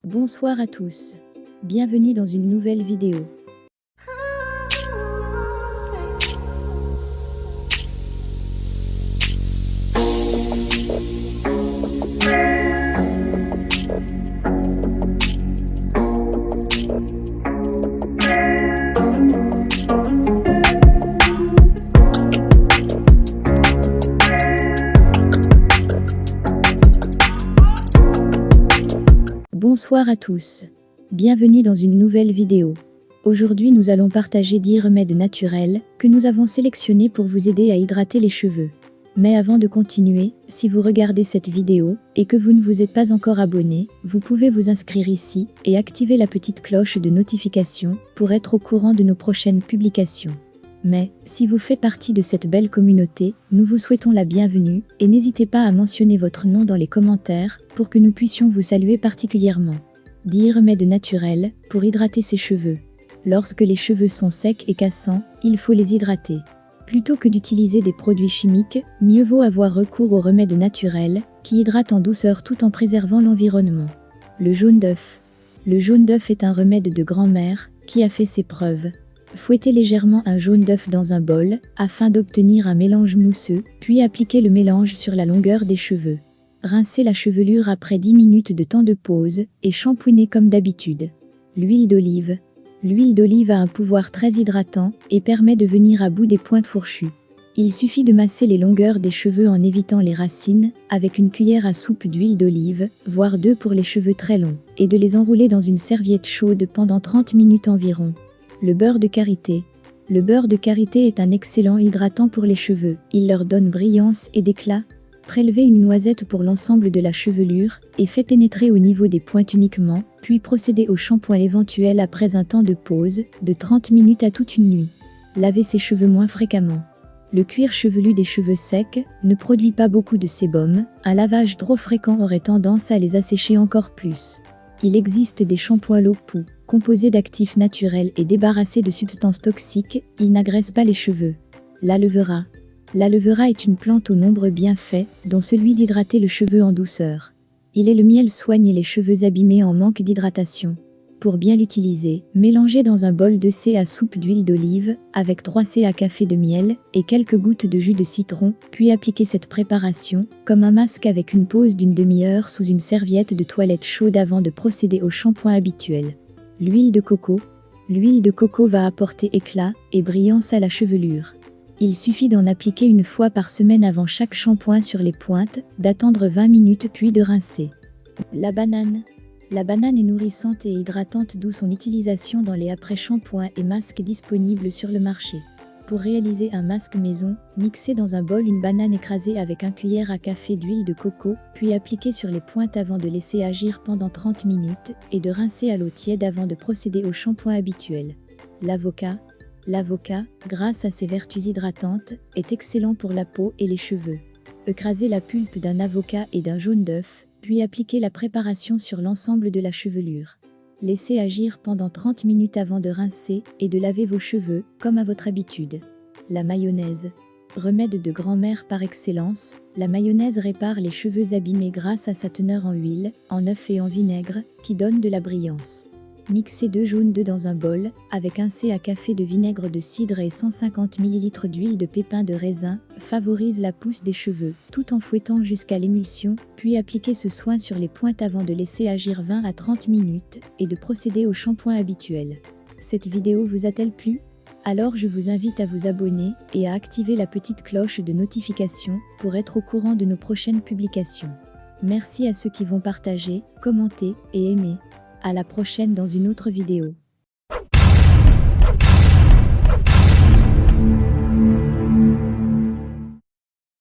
Bonsoir à tous. Bienvenue dans une nouvelle vidéo. Bonsoir à tous. Bienvenue dans une nouvelle vidéo. Aujourd'hui nous allons partager 10 remèdes naturels que nous avons sélectionnés pour vous aider à hydrater les cheveux. Mais avant de continuer, si vous regardez cette vidéo et que vous ne vous êtes pas encore abonné, vous pouvez vous inscrire ici et activer la petite cloche de notification pour être au courant de nos prochaines publications. Mais, si vous faites partie de cette belle communauté, nous vous souhaitons la bienvenue et n'hésitez pas à mentionner votre nom dans les commentaires pour que nous puissions vous saluer particulièrement. 10 remèdes naturels pour hydrater ses cheveux. Lorsque les cheveux sont secs et cassants, il faut les hydrater. Plutôt que d'utiliser des produits chimiques, mieux vaut avoir recours aux remèdes naturels qui hydratent en douceur tout en préservant l'environnement. Le jaune d'œuf. Le jaune d'œuf est un remède de grand-mère qui a fait ses preuves. Fouettez légèrement un jaune d'œuf dans un bol afin d'obtenir un mélange mousseux, puis appliquez le mélange sur la longueur des cheveux. Rincez la chevelure après 10 minutes de temps de pause et shampouinez comme d'habitude. L'huile d'olive. L'huile d'olive a un pouvoir très hydratant et permet de venir à bout des pointes fourchues. Il suffit de masser les longueurs des cheveux en évitant les racines avec une cuillère à soupe d'huile d'olive, voire 2 pour les cheveux très longs, et de les enrouler dans une serviette chaude pendant 30 minutes environ. Le beurre de karité. Le beurre de karité est un excellent hydratant pour les cheveux. Il leur donne brillance et d'éclat. Prélevez une noisette pour l'ensemble de la chevelure et faites pénétrer au niveau des pointes uniquement, puis procédez au shampoing éventuel après un temps de pause de 30 minutes à toute une nuit. Lavez ses cheveux moins fréquemlement. Le cuir chevelu des cheveux secs ne produit pas beaucoup de sébum. Un lavage trop fréquent aurait tendance à les assécher encore plus. Il existe des shampoings Low-Poo, composés d'actifs naturels et débarrassés de substances toxiques, ils n'agressent pas les cheveux. L'aloe vera. L'aloe vera est une plante aux nombreux bienfaits, dont celui d'hydrater le cheveu en douceur. Le miel soigne les cheveux abîmés en manque d'hydratation. Pour bien l'utiliser, mélangez dans un bol 2 c à soupe d'huile d'olive, avec 3 c à café de miel et quelques gouttes de jus de citron, puis appliquez cette préparation, comme un masque avec une pause d'une demi-heure sous une serviette de toilette chaude avant de procéder au shampoing habituel. L'huile de coco. L'huile de coco va apporter éclat et brillance à la chevelure. Il suffit d'en appliquer une fois par semaine avant chaque shampoing sur les pointes, d'attendre 20 minutes puis de rincer. La banane. La banane est nourrissante et hydratante, d'où son utilisation dans les après-shampoings et masques disponibles sur le marché. Pour réaliser un masque maison, mixez dans un bol une banane écrasée avec 1 cuillère à café d'huile de coco, puis appliquez sur les pointes avant de laisser agir pendant 30 minutes et de rincer à l'eau tiède avant de procéder au shampoing habituel. L'avocat. L'avocat, grâce à ses vertus hydratantes, est excellent pour la peau et les cheveux. Écrasez la pulpe d'un avocat et d'un jaune d'œuf, puis appliquez la préparation sur l'ensemble de la chevelure. Laissez agir pendant 30 minutes avant de rincer et de laver vos cheveux, comme à votre habitude. La mayonnaise. Remède de grand-mère par excellence, la mayonnaise répare les cheveux abîmés grâce à sa teneur en huile, en œuf et en vinaigre, qui donne de la brillance. Mixez 2 jaunes d'œufs dans un bol, avec 1 c à café de vinaigre de cidre et 150 ml d'huile de pépins de raisin, favorise la pousse des cheveux, tout en fouettant jusqu'à l'émulsion, puis appliquez ce soin sur les pointes avant de laisser agir 20 à 30 minutes, et de procéder au shampoing habituel. Cette vidéo vous a-t-elle plu? Alors je vous invite à vous abonner et à activer la petite cloche de notification pour être au courant de nos prochaines publications. Merci à ceux qui vont partager, commenter et aimer. À la prochaine dans une autre vidéo.